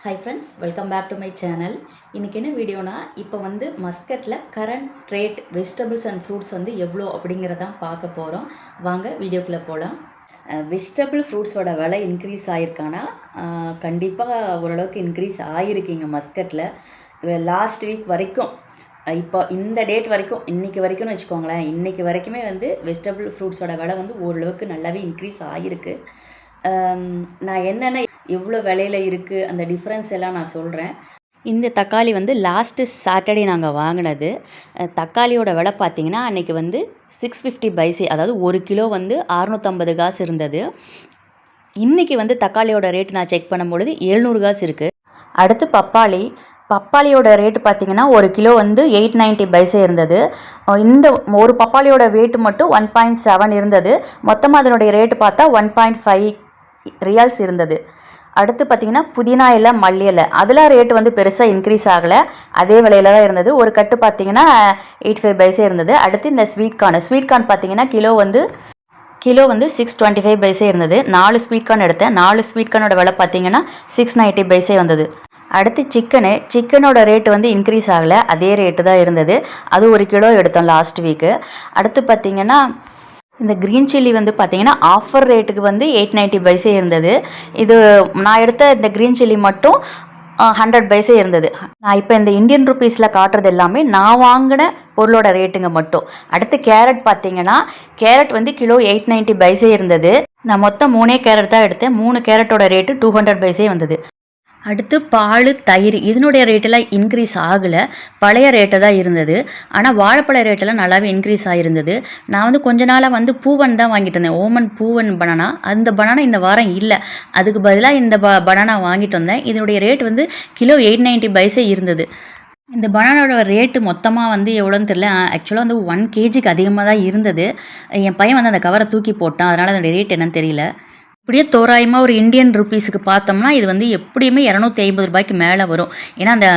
High friends, welcome back to my channel. இன்றைக்கி என்ன வீடியோனா, இப்போ வந்து மஸ்கட்டில் current rate vegetables and fruits வந்து எவ்வளோ அப்படிங்கிறதான் பார்க்க போகிறோம். வாங்க வீடியோக்குள்ளே போகலாம். வெஜிடபிள் ஃப்ரூட்ஸோட விலை இன்க்ரீஸ் ஆகிருக்கானா? கண்டிப்பாக ஓரளவுக்கு இன்க்ரீஸ் ஆகிருக்கீங்க மஸ்கட்டில். லாஸ்ட் வீக் வரைக்கும், இப்போ இந்த டேட் வரைக்கும், இன்றைக்கி வரைக்கும்னு வச்சுக்கோங்களேன், இன்றைக்கி வரைக்குமே வந்து வெஜிடபிள் ஃப்ரூட்ஸோட விலை வந்து ஓரளவுக்கு நல்லாவே இன்க்ரீஸ் ஆகிருக்கு. நான் என்னென்ன எவ்வளோ விலையில் இருக்குது அந்த டிஃப்ரென்ஸ் எல்லாம் நான் சொல்கிறேன். இந்த தக்காளி வந்து லாஸ்ட்டு சாட்டர்டே நாங்கள் வாங்கினது. தக்காளியோட விலை பார்த்திங்கன்னா அன்றைக்கி வந்து 650 பைசே, அதாவது 1 கிலோ வந்து 650 காசு இருந்தது. இன்றைக்கி வந்து தக்காளியோட ரேட் நான் செக் பண்ணும்பொழுது 700 காசு இருக்குது. அடுத்து பப்பாளியோட ரேட்டு பார்த்திங்கன்னா 1 கிலோ வந்து 890 பைசே இருந்தது. இந்த ஒரு பப்பாளியோட வெயிட் மட்டும் 1.7 இருந்தது. மொத்தமாக அதனுடைய ரேட்டு பார்த்தா 1.5 ரியால்ஸ் இருந்தது. அடுத்து பார்த்திங்கன்னா புதினா இலை, மல்லி இலை, அதெல்லாம் ரேட்டு வந்து பெருசாக இன்க்ரீஸ் ஆகலை, அதே விலையில் தான் இருந்தது. ஒரு கட்டு பார்த்திங்கன்னா 85 பைசே இருந்தது. அடுத்து இந்த ஸ்வீட் கார்ன் பார்த்திங்கன்னா கிலோ வந்து 625 பைசே இருந்தது. 4 ஸ்வீட் கார்ன் எடுத்தேன். 4 ஸ்வீட் கார்னோட விலை பார்த்திங்கன்னா 690 பைசே வந்தது. அடுத்து சிக்கனோட ரேட்டு வந்து இன்க்ரீஸ் ஆகலை, அதே ரேட்டு தான் இருந்தது. அது 1 கிலோ எடுத்தோம் லாஸ்ட் வீக்கு. அடுத்து பார்த்திங்கன்னா இந்த க்ரீன் சில்லி வந்து பார்த்திங்கன்னா ஆஃபர் ரேட்டுக்கு வந்து 890 பைசே இருந்தது. இது நான் எடுத்த இந்த க்ரீன் சில்லி மட்டும் 100 பைசே இருந்தது. நான் இப்போ இந்த இந்தியன் ருப்பீஸில் காட்டுறது எல்லாமே நான் வாங்கின பொருளோட ரேட்டுங்க மட்டும். அடுத்து கேரட் பார்த்திங்கன்னா கேரட் வந்து கிலோ 890 பைசே இருந்தது. நான் மொத்தம் 3 கேரட் தான் எடுத்தேன். 3 கேரட்டோட ரேட்டு 200 பைசே வந்தது. அடுத்து பால், தயிர், இதனுடைய ரேட்டெல்லாம் இன்க்ரீஸ் ஆகலை, பழைய ரேட்டு தான் இருந்தது. ஆனால் வாழைப்பழ ரேட்டெல்லாம் நல்லாவே இன்க்ரீஸ் ஆகிருந்தது. நான் வந்து கொஞ்ச நாளாக வந்து பூவன் தான் வாங்கிட்டு வந்தேன், ஓமன் பூவன் பனானா. அந்த பனானா இந்த வாரம் இல்லை, அதுக்கு பதிலாக இந்த பனானா வாங்கிட்டு வந்தேன். இதனுடைய ரேட் வந்து கிலோ 890 பைசே இருந்தது. இந்த பனானாவோட ரேட்டு மொத்தமாக வந்து எவ்வளோன்னு தெரியல. ஆக்சுவலாக வந்து 1 கேஜிக்கு அதிகமாக தான் இருந்தது. என் பையன் வந்து அந்த கவரை தூக்கி போட்டான், அதனால் அதனுடைய ரேட் என்னன்னு தெரியல. இப்படியே தோராயமாக ஒரு இந்தியன் ருப்பீஸுக்கு பார்த்தோம்னா இது வந்து எப்படியுமே 250 ரூபாய்க்கு மேலே வரும். ஏன்னா அந்த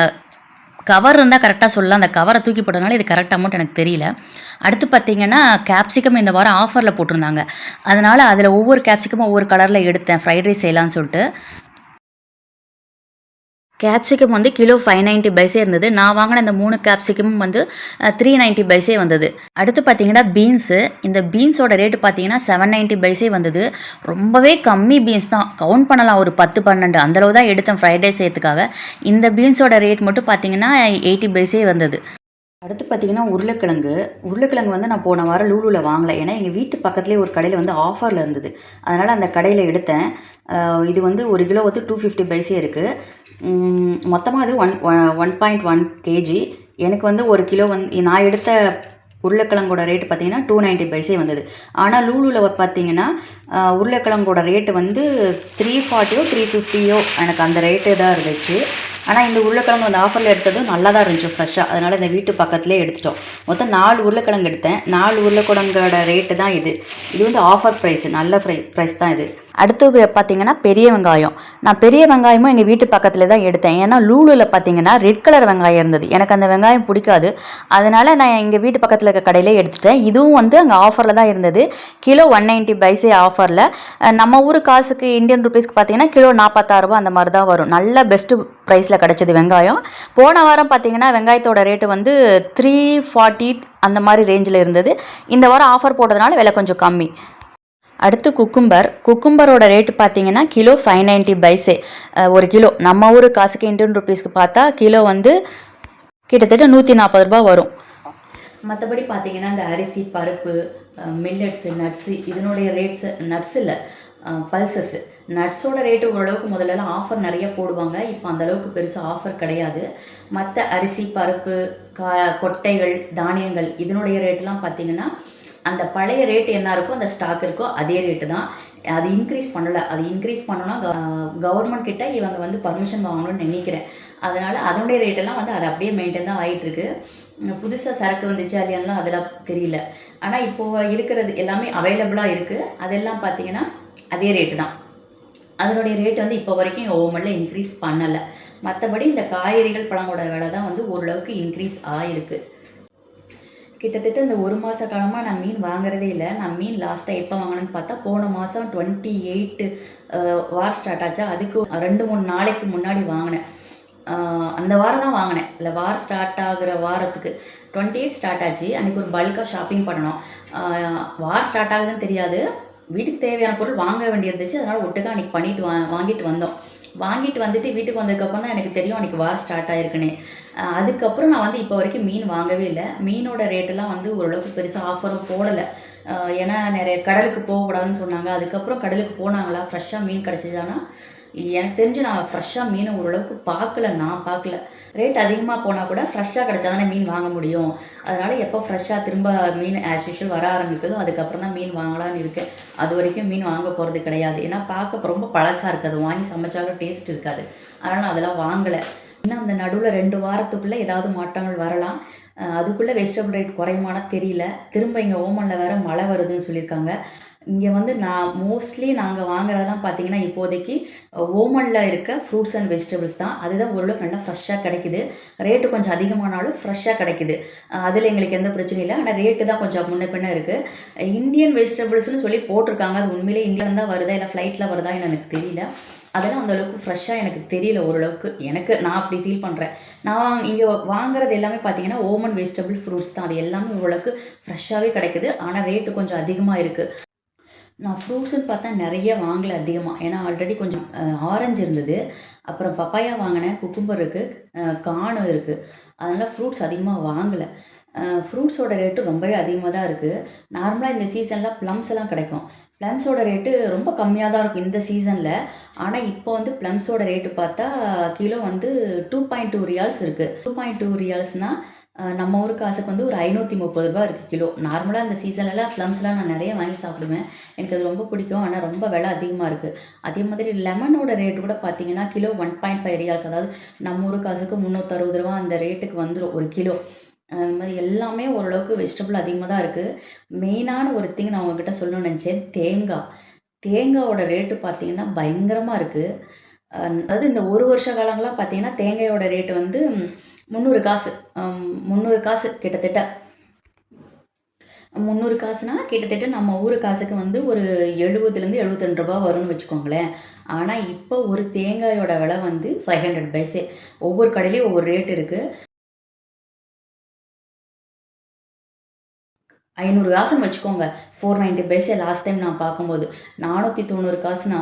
கவர் இருந்தால் கரெக்டாக சொல்லலாம், அந்த கவரை தூக்கி போட்டதுனால இது கரெக்ட் அமௌண்ட் எனக்கு தெரியல. அடுத்து பார்த்திங்கன்னா கேப்சிகம் இந்த வாரம் ஆஃபரில் போட்டிருந்தாங்க, அதனால் அதில் ஒவ்வொரு கேப்சிகமும் ஒவ்வொரு கலரில் எடுத்தேன், ஃப்ரைட் ரைஸ் செய்யலான்னு சொல்லிட்டு. கேப்சிகம் வந்து கிலோ 590 பைசே இருந்தது. நான் வாங்கின இந்த 3 கேப்சிகமும் வந்து 390 பைசே வந்தது. அடுத்து பார்த்தீங்கன்னா பீன்ஸு. இந்த பீன்ஸோட ரேட்டு பார்த்தீங்கன்னா 790 பைசே வந்தது. ரொம்பவே கம்மி பீன்ஸ் தான், கவுண்ட் பண்ணலாம் ஒரு 10-12 அந்தளவு தான் எடுத்தேன் ஃப்ரைட் ரைஸ் செய்யறதுக்காக. இந்த பீன்ஸோட ரேட் மட்டும் பார்த்தீங்கன்னா 80 பைசே வந்தது. அடுத்து பார்த்திங்கன்னா உருளைக்கிழங்கு வந்து நான் போன வாரம் லூலூவில் வாங்கலை, ஏன்னா எங்கள் வீட்டு பக்கத்துலேயே ஒரு கடையில் வந்து ஆஃபரில் இருந்தது, அதனால் அந்த கடையில் எடுத்தேன். இது வந்து 1 கிலோ வந்து 250 பைசே இருக்குது. மொத்தமாக அது 1.1 கேஜி. எனக்கு வந்து 1 கிலோ வந்து நான் எடுத்த உருளைக்கிழங்கோட ரேட்டு பார்த்திங்கன்னா 290 பைசே வந்தது. ஆனால் லூலூவில் பார்த்திங்கன்னா உருளைக்கிழங்கோட ரேட்டு வந்து 340 350 எனக்கு அந்த ரேட்டு தான் இருந்துச்சு. ஆனால் இந்த உருளைக்கிழங்கு அந்த ஆஃபரில் எடுத்ததும் நல்லா தான் இருந்துச்சு ஃப்ரெஷ்ஷாக, அதனால் இந்த வீட்டு பக்கத்துலேயே எடுத்துட்டோம். மொத்தம் 4 உருளைக்கிழங்கு எடுத்தேன். 4 உருளைக்கிழங்கோட ரேட்டு தான் இது வந்து ஆஃபர் ப்ரைஸ், நல்ல ப்ரைஸ் தான் இது. அடுத்து பார்த்திங்கன்னா பெரிய வெங்காயம். நான் பெரிய வெங்காயமும் எங்கள் வீட்டு பக்கத்தில் தான் எடுத்தேன். ஏன்னா லூலூவில் பார்த்திங்கன்னா ரெட் கலர் வெங்காயம் இருந்தது, எனக்கு அந்த வெங்காயம் பிடிக்காது, அதனால் நான் எங்கள் வீட்டு பக்கத்தில் இருக்க கடையிலே எடுத்துட்டேன். இதுவும் வந்து அங்கே ஆஃபரில் தான் இருந்தது, கிலோ 190 பைசே ஆஃபரில். நம்ம ஊர் காசுக்கு இந்தியன் ருப்பீஸ்க்கு பார்த்திங்கன்னா கிலோ 46 ரூபா அந்த மாதிரி தான் வரும். நல்ல பெஸ்ட்டு ப்ரைஸில் கிடச்சிது வெங்காயம். போன வாரம் பார்த்திங்கன்னா வெங்காயத்தோட ரேட்டு வந்து 340 அந்த மாதிரி ரேஞ்சில் இருந்தது. இந்த வாரம் ஆஃபர் போட்டதுனால விலை கொஞ்சம் கம்மி. அடுத்து குக்கும்பரோட ரேட்டு பார்த்திங்கன்னா கிலோ 590 பைசே. 1 கிலோ நம்ம ஊர் காசுக்கு இந்தியன் ருப்பீஸ்க்கு பார்த்தா கிலோ வந்து கிட்டத்தட்ட 140 ரூபா வரும். மற்றபடி பார்த்திங்கன்னா இந்த அரிசி, பருப்பு, மில்லட்ஸு, நட்ஸு, இதனுடைய ரேட்ஸு, நட்ஸ் இல்லை பல்சஸ்ஸு, நட்ஸோட ரேட்டு ஓரளவுக்கு முதல்லலாம் ஆஃபர் நிறைய போடுவாங்க, இப்போ அந்தளவுக்கு பெருசாக ஆஃபர் கிடையாது. மற்ற அரிசி, பருப்பு, கொட்டைகள், தானியங்கள், இதனுடைய ரேட்டெலாம் பார்த்திங்கன்னா அந்த பழைய ரேட்டு என்ன இருக்கோ, அந்த ஸ்டாக் இருக்கோ அதே ரேட்டு தான். அது இன்க்ரீஸ் பண்ணலை. அது இன்க்ரீஸ் பண்ணோன்னா கவர்மெண்ட் கிட்ட இவங்க வந்து பர்மிஷன் வாங்கணும்னு நினைக்கிறேன். அதனால் அதனுடைய ரேட்டெல்லாம் வந்து அது அப்படியே மெயின்டைன் தான் ஆகிட்டுருக்கு. புதுசாக சரக்கு வந்துச்சு இல்லையாலாம் அதெல்லாம் தெரியல. ஆனால் இப்போது இருக்கிறது எல்லாமே அவைலபிளாக இருக்குது, அதெல்லாம் பார்த்திங்கன்னா அதே ரேட்டு தான். அதனுடைய ரேட் வந்து இப்போ வரைக்கும் ஓமனில் இன்க்ரீஸ் பண்ணலை. மற்றபடி இந்த காய்கறிகள், பழங்களோட விலை தான் வந்து ஓரளவுக்கு இன்க்ரீஸ் ஆகிருக்கு. கிட்டத்தட்ட இந்த 1 மாத காலமாக நான் மீன் வாங்குறதே இல்லை. நான் மீன் லாஸ்ட்டாக எப்போ வாங்கினேன்னு பார்த்தா போன மாதம் 28 வார் ஸ்டார்ட் ஆச்சா, அதுக்கு 2-3 நாளைக்கு முன்னாடி வாங்கினேன். அந்த வாரம் தான் வாங்கினேன். இல்லை, வார் ஸ்டார்ட் ஆகிற வாரத்துக்கு 28 ஸ்டார்ட் ஆச்சு. அன்றைக்கி ஒரு பல்காக ஷாப்பிங் பண்ணணும். வார் ஸ்டார்ட் ஆகுதுன்னு தெரியாது, வீட்டுக்கு தேவையான பொருள் வாங்க வேண்டியிருந்துச்சு. அதனால் ஒட்டுக்கா அன்றைக்கி பண்ணிட்டு வாங்கிட்டு வந்தோம். வாங்கிட்டு வந்துட்டு வீட்டுக்கு வந்ததுக்கப்புறம் தான் எனக்கு தெரியும் அன்றைக்கி வார் ஸ்டார்ட் ஆகிருக்குன்னு. அதுக்கப்புறம் நான் வந்து இப்போ வரைக்கும் மீன் வாங்கவே இல்லை. மீனோட ரேட்டெல்லாம் வந்து ஓரளவுக்கு பெருசாக ஆஃபரும் போடலை. ஏன்னா நிறைய கடலுக்கு போகக்கூடாதுன்னு சொன்னாங்க. அதுக்கப்புறம் கடலுக்கு போனாங்களா, ஃப்ரெஷ்ஷாக மீன் கிடச்சிதானா, எனக்கு தெரிஞ்சு நான் ஃப்ரெஷ்ஷாக மீனை ஓரளவுக்கு நான் பார்க்கல. ரேட் அதிகமாக போனால் கூட ஃப்ரெஷ்ஷாக கிடச்சா தானே மீன் வாங்க முடியும். அதனால் எப்போ ஃப்ரெஷ்ஷாக திரும்ப மீன் ஆஸ் யூஷுவல் வர ஆரம்பிக்குதோ அதுக்கப்புறம் தான் மீன் வாங்கலான்னு இருக்கேன். அது வரைக்கும் மீன் வாங்க போகிறது கிடையாது. ஏன்னா பார்க்க ரொம்ப பழசாக இருக்காது, வாங்கி சமைச்சாலும் டேஸ்ட் இருக்காது. அதனால் நான் அதெல்லாம் வாங்கலை. இன்னும் அந்த நடுவில் 2 வாரத்துக்குள்ளே ஏதாவது மாற்றங்கள் வரலாம். அதுக்குள்ளே வெஜிடபிள் ரேட் குறையுமானா தெரியல. திரும்ப இங்கே ஓமனில் வேறு மழை வருதுன்னு சொல்லியிருக்காங்க. இங்கே வந்து மோஸ்ட்லி நாங்கள் வாங்குறதெல்லாம் பார்த்தீங்கன்னா இப்போதைக்கு ஓமனில் இருக்க ஃப்ரூட்ஸ் அண்ட் வெஜிடபிள்ஸ் தான். அதுதான் ஓரளவுக்கு நல்லா ஃப்ரெஷ்ஷாக கிடைக்குது. ரேட்டு கொஞ்சம் அதிகமானாலும் ஃப்ரெஷ்ஷாக கிடைக்குது. அதில் எங்களுக்கு எந்த பிரச்சனையும் இல்லை. ஆனால் ரேட்டு தான் கொஞ்சம் முன்ன பின்ன இருக்குது. இந்தியன் வெஜிடபிள்ஸ்னு சொல்லி போட்டிருக்காங்க. அது உண்மையிலே இந்தியாவில் தான் வருதா இல்லை ஃப்ளைட்டில் வருதா எனக்கு தெரியல. அதெல்லாம் அந்தளவுக்கு ஃப்ரெஷ்ஷாக எனக்கு தெரியல. ஓரளவுக்கு நான் அப்படி ஃபீல் பண்ணுறேன். நான் இங்கே வாங்குறது எல்லாமே பார்த்தீங்கன்னா ஓமன் வெஜிடபிள் ஃப்ரூட்ஸ் தான். அது எல்லாமே ஓரளவுக்கு ஃப்ரெஷ்ஷாகவே கிடைக்குது. ஆனால் ரேட்டு கொஞ்சம் அதிகமாக இருக்குது. நான் ஃப்ரூட்ஸுன்னு பார்த்தா நிறைய வாங்கலை அதிகமாக. ஏன்னா ஆல்ரெடி கொஞ்சம் ஆரஞ்சு இருந்தது, அப்புறம் பப்பாயா வாங்கினேன், குக்கும்பர் இருக்குது, கார்ன் இருக்குது. அதனால் ஃப்ரூட்ஸ் அதிகமாக வாங்கலை. ஃப்ரூட்ஸோட ரேட்டு ரொம்பவே அதிகமாக தான் இருக்குது. நார்மலாக இந்த சீசனில் ப்ளம்ஸ் எல்லாம் கிடைக்கும். ப்ளம்ஸோட ரேட்டு ரொம்ப கம்மியாக தான் இருக்கும் இந்த சீசனில். ஆனால் இப்போ வந்து ப்ளம்ஸோட ரேட்டு பார்த்தா கிலோ வந்து 2.2 ரியால்ஸ் இருக்குது. 2.2 ரியால்ஸ்னால் நம்ம ஊர் காசுக்கு வந்து ஒரு 530 ரூபா இருக்குது கிலோ. நார்மலாக இந்த சீசன்லலாம் ப்ளம்ஸ்லாம் நான் நிறைய வாங்கி சாப்பிடுவேன். எனக்கு அது ரொம்ப பிடிக்கும். ஆனால் ரொம்ப விலை அதிகமாக இருக்குது. அதே மாதிரி லெமனோட ரேட்டு கூட பார்த்தீங்கன்னா கிலோ 1.5 ரியால்ஸ், அதாவது நம்ம ஊர் காசுக்கு 360 ரூபா அந்த ரேட்டுக்கு வந்துடும் ஒரு கிலோ. அது மாதிரி எல்லாமே ஓரளவுக்கு வெஜிடபிள் அதிகமாக தான் இருக்குது. மெயினான ஒரு திங் நான் உங்ககிட்ட சொல்லணும்னு நினச்சேன், தேங்காவோட ரேட்டு பார்த்தீங்கன்னா பயங்கரமாக இருக்குது. அதாவது இந்த 1 வருஷ காலங்களாக பார்த்தீங்கன்னா தேங்காயோட ரேட்டு வந்து 300 காசு. 300 காசு கிட்டத்தட்ட 300 காசுனா கிட்டத்தட்ட நம்ம ஊர் காசுக்கு வந்து ஒரு 70லேருந்து 72 ரூபா வரும்னு வச்சுக்கோங்களேன். ஆனால் இப்போ ஒரு தேங்காயோட விலை வந்து 500 பைசே. ஒவ்வொரு கடையிலையும் ஒவ்வொரு ரேட் இருக்குது. 500 காசுன்னு வச்சுக்கோங்க, 490 பைசே லாஸ்ட் டைம் நான் பார்க்கும்போது. 490 காசுனா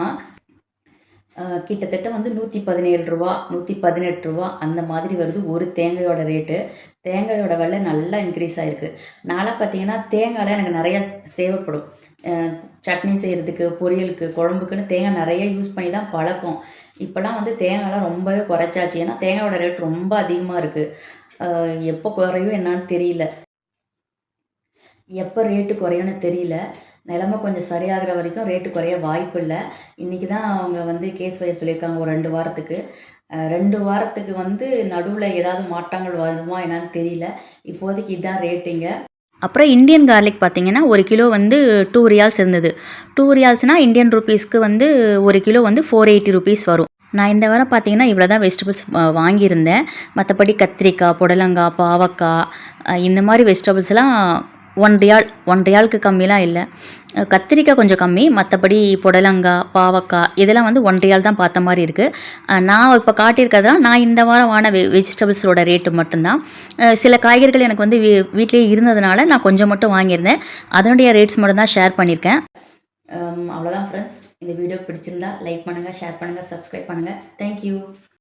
கிட்டத்தட்ட வந்து 117 ரூபா, 118 ரூபா அந்த மாதிரி வருது ஒரு தேங்காயோட ரேட்டு. தேங்காயோட விலை நல்லா இன்க்ரீஸ் ஆகிருக்கு. நான்லாம் பார்த்தீங்கன்னா தேங்காயில் எனக்கு நிறையா தேவைப்படும். சட்னி செய்கிறதுக்கு, பொரியலுக்கு, குழம்புக்குன்னு தேங்காய் நிறைய யூஸ் பண்ணி தான் பழக்கம். இப்போலாம் வந்து தேங்காய்லாம் ரொம்பவே குறைச்சாச்சு. ஏன்னா தேங்காயோட ரேட் ரொம்ப அதிகமாக இருக்குது. எப்போ குறையும் என்னான்னு தெரியல, எப்போ ரேட்டு குறையும்னு தெரியல. நிலமை கொஞ்சம் சரியாகிற வரைக்கும் ரேட்டு குறைய வாய்ப்பு இல்லை. இன்றைக்கி தான் அவங்க வந்து கேஸ் வைய சொல்லியிருக்காங்க ஒரு 2 வாரத்துக்கு. 2 வாரத்துக்கு வந்து நடுவில் ஏதாவது மாற்றங்கள் வருமா என்னான்னு தெரியல. இப்போதைக்கு இதுதான் ரேட்டுங்க. அப்புறம் இந்தியன் கார்லிக் பார்த்தீங்கன்னா 1 கிலோ வந்து 2 ரியால்ஸ் இருந்தது. 2 ரியால்ஸ்னால் இந்தியன் ருப்பீஸ்க்கு வந்து 1 கிலோ வந்து 480 ருபீஸ் வரும். நான் இந்த வாரம் பார்த்தீங்கன்னா இவ்வளோ தான் வெஜிடபிள்ஸ் வாங்கியிருந்தேன். மற்றபடி கத்திரிக்காய், புடலங்காய், பாவக்காய் இந்த மாதிரி வெஜிடபிள்ஸ்லாம் 1 ரியாலுக்கு கம்மிலாம் இல்லை. கத்திரிக்காய் கொஞ்சம் கம்மி, மற்றபடி புடலங்காய், பாவக்காய் இதெல்லாம் வந்து 1 ரியால் தான் பார்த்த மாதிரி இருக்குது. நான் இப்போ காட்டியிருக்கிறதுலாம் நான் இந்த வாரம் வாங்கின வெஜிடபிள்ஸோட ரேட்டு மட்டும்தான். சில காய்கறிகள் எனக்கு வந்து வீட்டிலேயே இருந்ததுனால நான் கொஞ்சம் மட்டும் வாங்கியிருந்தேன். அதனுடைய ரேட்ஸ் மட்டும் தான் ஷேர் பண்ணியிருக்கேன். அவ்வளோதான் ஃப்ரெண்ட்ஸ். இந்த வீடியோ பிடிச்சிருந்தா லைக் பண்ணுங்கள், ஷேர் பண்ணுங்கள், சப்ஸ்கிரைப் பண்ணுங்கள். தேங்க்யூ.